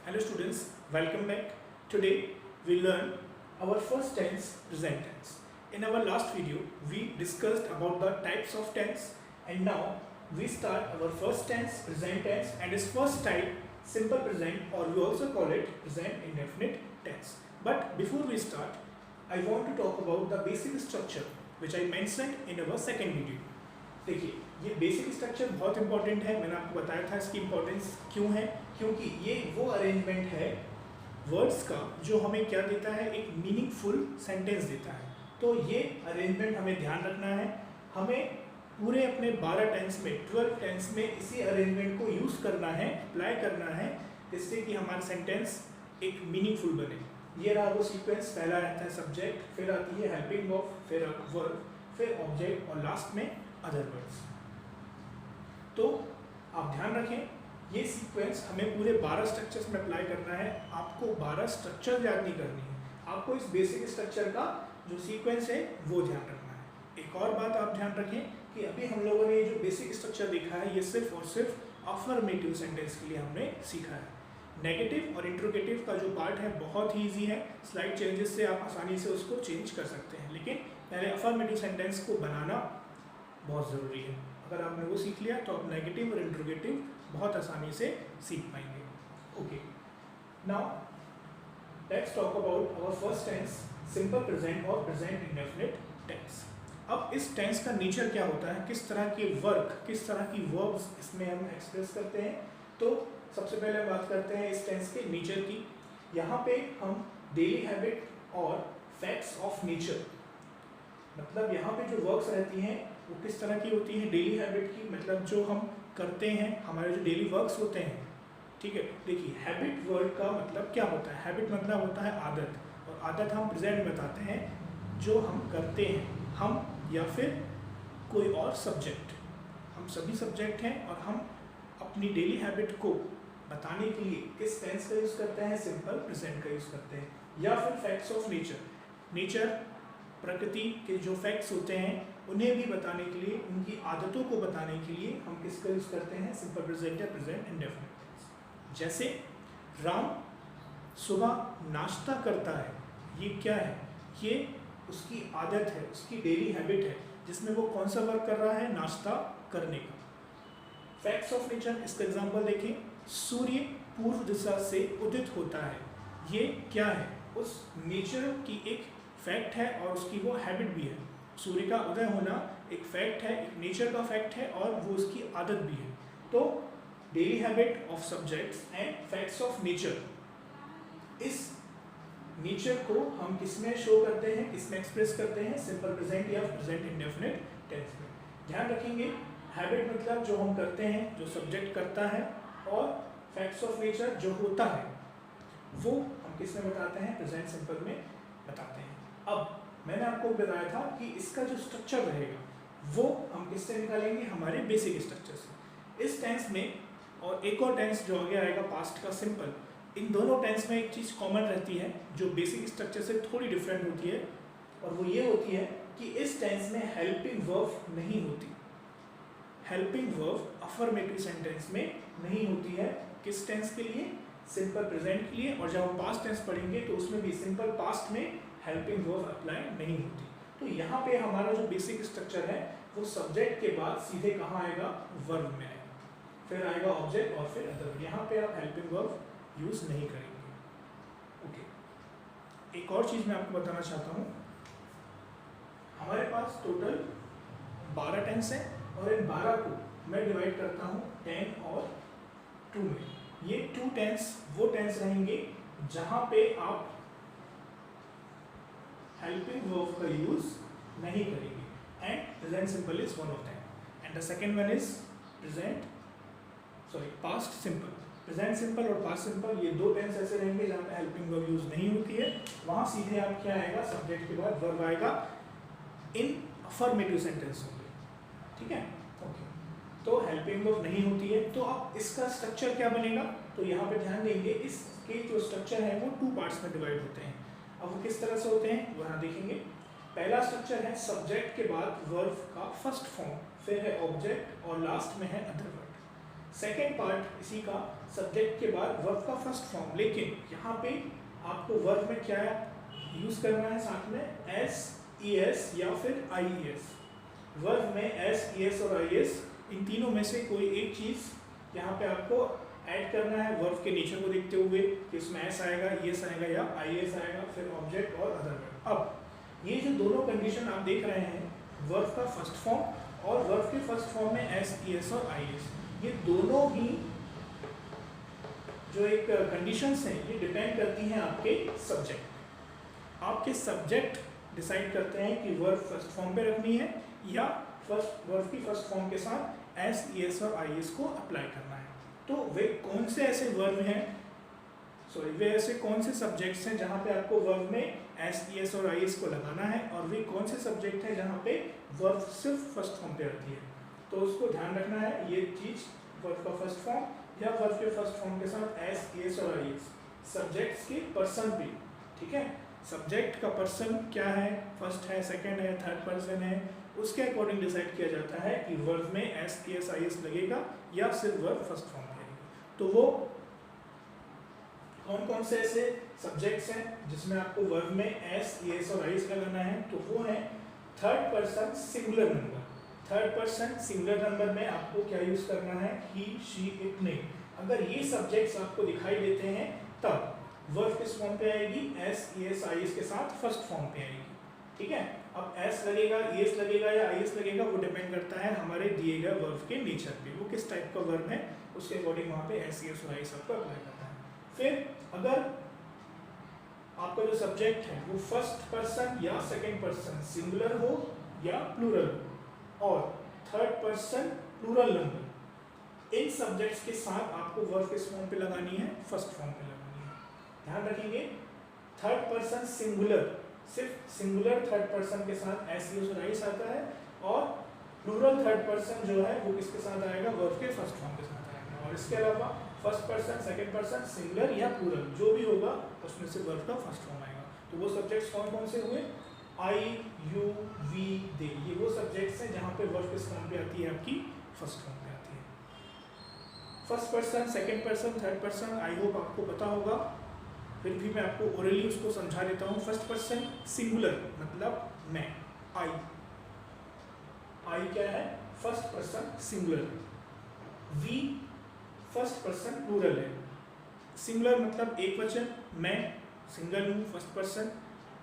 Hello students, welcome back. Today we learn our first tense, present tense. In our last video we discussed about the types of tense and now we start our first tense, present tense, and its first type, simple present, or we also call it present indefinite tense. But before we start, I want to talk about the basic structure which I mentioned in our second video. देखिए ये basic structure बहुत important है. मैंने आपको बताया था इसकी importance क्यों है, क्योंकि ये वो अरेंजमेंट है वर्ड्स का जो हमें क्या देता है, एक मीनिंगफुल सेंटेंस देता है. तो ये अरेंजमेंट हमें ध्यान रखना है. हमें पूरे अपने 12 टेंस में, 12 टेंस में इसी अरेंजमेंट को यूज़ करना है, अप्लाई करना है, जिससे कि हमारा सेंटेंस एक मीनिंगफुल बने. ये रहा वो सीक्वेंस. पहला रहता है सब्जेक्ट, फिर आती है हेल्पिंग वर्ब, फिर वर्ब, फिर ऑब्जेक्ट और लास्ट में अदर वर्ड्स. तो आप ध्यान रखें, ये सीक्वेंस हमें पूरे 12 स्ट्रक्चर्स में अप्लाई करना है. आपको 12 स्ट्रक्चर याद नहीं करनी है, आपको इस बेसिक स्ट्रक्चर का जो सीक्वेंस है वो ध्यान रखना है. एक और बात आप ध्यान रखें कि अभी हम लोगों ने जो बेसिक स्ट्रक्चर देखा है ये सिर्फ और सिर्फ अफर्मेटिव सेंटेंस के लिए हमने सीखा है. नेगेटिव और इंट्रोगेटिव का जो पार्ट है बहुत ही ईजी है. स्लाइड चेंजेस से आप आसानी से उसको चेंज कर सकते हैं, लेकिन पहले अफर्मेटिव सेंटेंस को बनाना बहुत ज़रूरी है. अगर आपने वो सीख लिया तो आप नेगेटिव और इंट्रोगेटिव बहुत आसानी से सीख पाएंगे. Okay, now let's talk about our first tense, simple present और प्रेजेंट इंडेफिनिट टेंस. अब इस टेंस का नेचर क्या होता है, किस तरह के वर्क, किस तरह की वर्ब्स इसमें हम एक्सप्रेस करते हैं. तो सबसे पहले हम बात करते हैं इस टेंस के नेचर की. यहाँ पे हम डेली हैबिट और फैक्ट्स ऑफ नेचर, मतलब यहाँ पे जो वर्क्स रहती हैं वो किस तरह की होती हैं. डेली हैबिट की मतलब जो हम करते हैं, हमारे जो डेली वर्क्स होते हैं. ठीक है, देखिए हैबिट वर्ड का मतलब क्या होता है. हैबिट मतलब होता है आदत, और आदत हम प्रेजेंट में बताते हैं जो हम करते हैं, हम या फिर कोई और सब्जेक्ट. हम सभी सब्जेक्ट हैं और हम अपनी डेली हैबिट को बताने के लिए किस टेंस का यूज़ करते हैं, सिंपल प्रेजेंट का यूज़ करते हैं. या फिर फैक्ट्स ऑफ नेचर, नेचर प्रकृति के जो फैक्ट्स होते हैं उन्हें भी बताने के लिए, उनकी आदतों को बताने के लिए हम किसका यूज़ करते हैं, सिंपल प्रेजेंट या प्रेजेंट इंडेफिनिट. जैसे राम सुबह नाश्ता करता है, ये क्या है, ये उसकी आदत है, उसकी डेली हैबिट है, जिसमें वो कौन सा वर्क कर रहा है, नाश्ता करने का. फैक्ट्स ऑफ नेचर, इसका एग्जाम्पल देखें. सूर्य पूर्व दिशा से उदित होता है, ये क्या है, उस नेचर की एक फैक्ट है और उसकी वो हैबिट भी है. सूर्य का उदय होना एक फैक्ट है, एक नेचर का फैक्ट है और वो उसकी आदत भी है. तो daily habit of subjects and facts of nature, इस नेचर को हम किसमें शो करते हैं, किसमें एक्सप्रेस करते हैं, सिंपल प्रेजेंट या प्रेजेंट इंडेफिनिट टेंस में. ध्यान रखेंगे, हैबिट मतलब जो हम करते हैं, जो सब्जेक्ट करता है, और फैक्ट्स ऑफ नेचर जो होता है वो हम किसमें बताते हैं, प्रेजेंट सिंपल में बताते हैं. अब मैंने आपको बताया था कि इसका जो स्ट्रक्चर रहेगा वो हम किससे निकालेंगे, हमारे बेसिक स्ट्रक्चर से. इस टेंस में और एक और टेंस जो आगे आएगा पास्ट का सिंपल, इन दोनों टेंस में एक चीज़ कॉमन रहती है जो बेसिक स्ट्रक्चर से थोड़ी डिफरेंट होती है, और वो ये होती है कि इस टेंस में हेल्पिंग वर्ब नहीं होती. हेल्पिंग वर्ब अफर्मेटिव सेंटेंस में नहीं होती है. किस टेंस के लिए, सिंपल प्रेजेंट के लिए. और जब हम पास्ट टेंस पढ़ेंगे तो उसमें भी सिंपल पास्ट में हेल्पिंग वर्ब अप्लाई नहीं होती. तो यहाँ पे हमारा जो बेसिक स्ट्रक्चर है वो सब्जेक्ट के बाद सीधे कहाँ आएगा, वर्ब में आएगा, फिर आएगा ऑब्जेक्ट और फिर अदर. यहाँ पे आप हेल्पिंग वर्ब यूज़ नहीं करेंगे. ओके, एक और चीज़ मैं आपको बताना चाहता हूँ. हमारे पास टोटल 12 टेंस है और इन 12 को मैं डिवाइड करता हूँ 10 और 2 में. ये 2 टेंस वो टेंस रहेंगे जहाँ पे आप हेल्पिंग वर्ब का यूज नहीं करेंगे, and present simple is one of them. And the second one is past simple. Present simple और पास्ट सिंपल, ये 2 टेंस ऐसे रहेंगे जहाँ पे हेल्पिंग वर्ब यूज नहीं होती है. वहाँ सीधे आप क्या आएगा, सब्जेक्ट के बाद वर्ब आएगा. इन अफर्मेटिव सेंटेंस होंगे. ठीक है, ओके. तो हेल्पिंग वर्ब नहीं होती है. तो अब इसका स्ट्रक्चर क्या बनेगा, तो यहाँ पे ध्यान देंगे, इसके जो स्ट्रक्चर है वो 2 पार्ट्स में डिवाइड होते हैं. अब वो किस तरह से होते हैं वहाँ देखेंगे. पहला स्ट्रक्चर है सब्जेक्ट के बाद वर्ब का फर्स्ट फॉर्म, फिर है ऑब्जेक्ट और लास्ट में है अदर वर्ड. सेकेंड पार्ट इसी का, सब्जेक्ट के बाद वर्ब का फर्स्ट फॉर्म, लेकिन यहाँ पे आपको वर्ब में क्या यूज करना है साथ में, एस, ई एस या फिर आई ई एस। वर्ब में एस, ई एस और आई एस, इन तीनों में से कोई एक चीज यहाँ पे आपको ऐड करना है वर्ब के नेचर को देखते हुए कि इसमें एस आएगा, ई एस आएगा या आई एस आएगा, फिर ऑब्जेक्ट और अदर वर्ब। अब ये जो दोनों कंडीशन आप देख रहे हैं, वर्ब का फर्स्ट फॉर्म और वर्ब के फर्स्ट फॉर्म में एस, ई एस और आई एस, ये दोनों ही जो एक कंडीशंस हैं ये डिपेंड करती हैं आपके सब्जेक्ट। आपके सब्जेक्ट डिसाइड करते हैं कि वर्ब फर्स्ट फॉर्म पे रखनी है या फर्स्ट वर्ब की फर्स्ट फॉर्म के साथ एस, ई एस और आई एस को अप्लाई करना है। तो वे कौन से ऐसे वर्ब हैं, वे ऐसे कौन से सब्जेक्ट्स हैं जहाँ पे आपको वर्ब में एस, ई एस और आई एस को लगाना है, और वे कौन से सब्जेक्ट हैं जहाँ पे वर्ब सिर्फ फर्स्ट फॉर्म पे आती है। तो उसको ध्यान रखना है ये चीज, वर्ब का फर्स्ट फॉर्म या वर्ब के फर्स्ट फॉर्म के साथ एस, ई एस और आई एस। सब्जेक्ट्स के पर्सन भी, ठीक है, सब्जेक्ट का पर्सन क्या है, फर्स्ट है, सेकंड है, थर्ड पर्सन है, उसके अकॉर्डिंग डिसाइड किया जाता है कि वर्ब में S, E S, I S लगेगा या सिर्फ वर्ब फर्स्ट फॉर्म पे लगेगा। तो वो कौन कौन से ऐसे सब्जेक्ट्स हैं जिसमें आपको वर्ब में एस, ई एस और आई एस लगाना है, तो वो है third person singular number. Third person singular number में आपको क्या यूज करना है, ही, शी, इट, ने। अगर ये सब्जेक्ट्स आपको दिखाई देते हैं तब वर्ब किस फॉर्म पे आएगी, S, E S, I S के साथ फर्स्ट फॉर्म पे आएगी, ठीक है। अब एस लगेगा, ई एस लगेगा या आई एस लगेगा, वो डिपेंड करता है हमारे दिए गए वर्ब के नेचर पे, वो किस टाइप का वर्ब है उसके अकॉर्डिंग वहाँ पे एस, ई एस और आई एस आपको अप्लाई करना है। फिर अगर आपका जो सब्जेक्ट है वो फर्स्ट पर्सन या सेकेंड पर्सन सिंगुलर हो या प्लूरल हो, और थर्ड पर्सन प्लूरल नंबर, इन सब्जेक्ट्स के साथ आपको वर्ब किस फॉर्म पे लगानी है, फर्स्ट फॉर्म पे लगानी है। ध्यान रखेंगे, थर्ड पर्सन सिंगुलर, सिर्फ सिंगुलर थर्ड पर्सन के साथ एस, ई एस और आई एस आता है, और प्लूरल थर्ड पर्सन जो है वो किसके साथ आएगा, वर्ब के फर्स्ट फॉर्म के साथ आएगा। और इसके अलावा first person, second person, singular या प्लूरल जो भी होगा उसमें से वर्ब का फर्स्ट फॉर्म आएगा। तो वो सब्जेक्ट्स कौन कौन से हुए, आई, यू, वी, दे, ये वो सब्जेक्ट्स हैं जहाँ पे वर्ब किस फॉर्म पे आती है, आपकी फर्स्ट फॉर्म पे आती है। First person, second person, third person, I hope आपको पता होगा, फिर भी मैं आपको ओरली उसको समझा देता हूँ। फर्स्ट पर्सन सिंगुलर मतलब मैं, आई, आई क्या है, first person singular. We first person plural है, सिंगुलर मतलब एक वचन, मैं सिंगल हूँ, फर्स्ट पर्सन,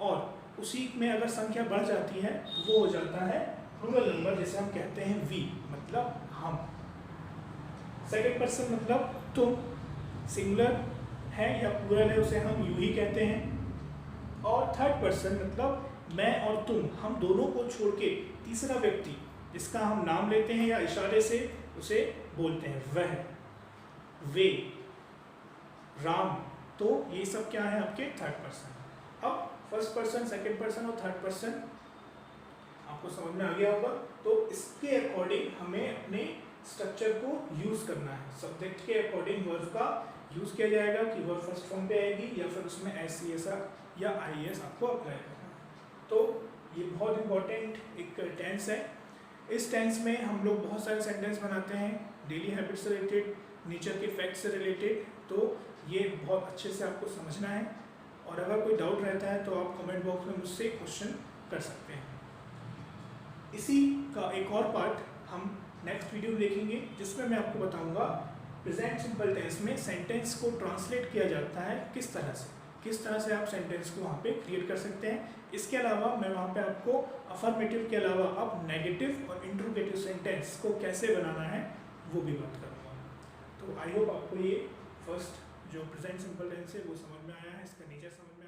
और उसी में अगर संख्या बढ़ जाती है तो वो हो जाता है प्लूरल नंबर, जैसे हम कहते हैं वी मतलब हम। सेकंड पर्सन मतलब तुम, सिंगुलर है या प्लूरल है उसे हम यू ही कहते हैं। और थर्ड पर्सन मतलब मैं और तुम, हम दोनों को छोड़ के तीसरा व्यक्ति जिसका हम नाम लेते हैं या इशारे से उसे बोलते हैं, वह, वे, राम। तो ये सब क्या है आपके थर्ड पर्सन। अब फर्स्ट पर्सन, सेकंड पर्सन और थर्ड पर्सन आपको समझ में आ गया होगा। तो इसके अकॉर्डिंग हमें अपने स्ट्रक्चर को यूज करना है, सब्जेक्ट के अकॉर्डिंग वर्ब का यूज किया जाएगा कि वर्ब फर्स्ट फॉर्म पे आएगी या फिर उसमें एस, ई एस या आई एस आपको अप्लाई करना है। तो ये बहुत इंपॉर्टेंट एक टेंस है। इस टेंस में हम लोग बहुत सारे सेंटेंस बनाते हैं, डेली हैबिट से रिलेटेड, नेचर के फैक्ट से रिलेटेड, तो ये बहुत अच्छे से आपको समझना है। और अगर कोई डाउट रहता है तो आप कमेंट बॉक्स में मुझसे क्वेश्चन कर सकते हैं। इसी का एक और पार्ट हम नेक्स्ट वीडियो में देखेंगे, जिसमें मैं आपको बताऊंगा प्रेजेंट सिंपल टेंस में सेंटेंस को ट्रांसलेट किया जाता है किस तरह से आप सेंटेंस को वहाँ पे क्रिएट कर सकते हैं। इसके अलावा मैं वहाँ पे आपको अफर्मेटिव के अलावा अब नेगेटिव और इंट्रोगेटिव सेंटेंस को कैसे बनाना है वो भी बात करूँगा। तो आई होप आपको ये फर्स्ट जो प्रेजेंट सिंपल टेंस है वो समझ में आया है, इसका नेचर समझ में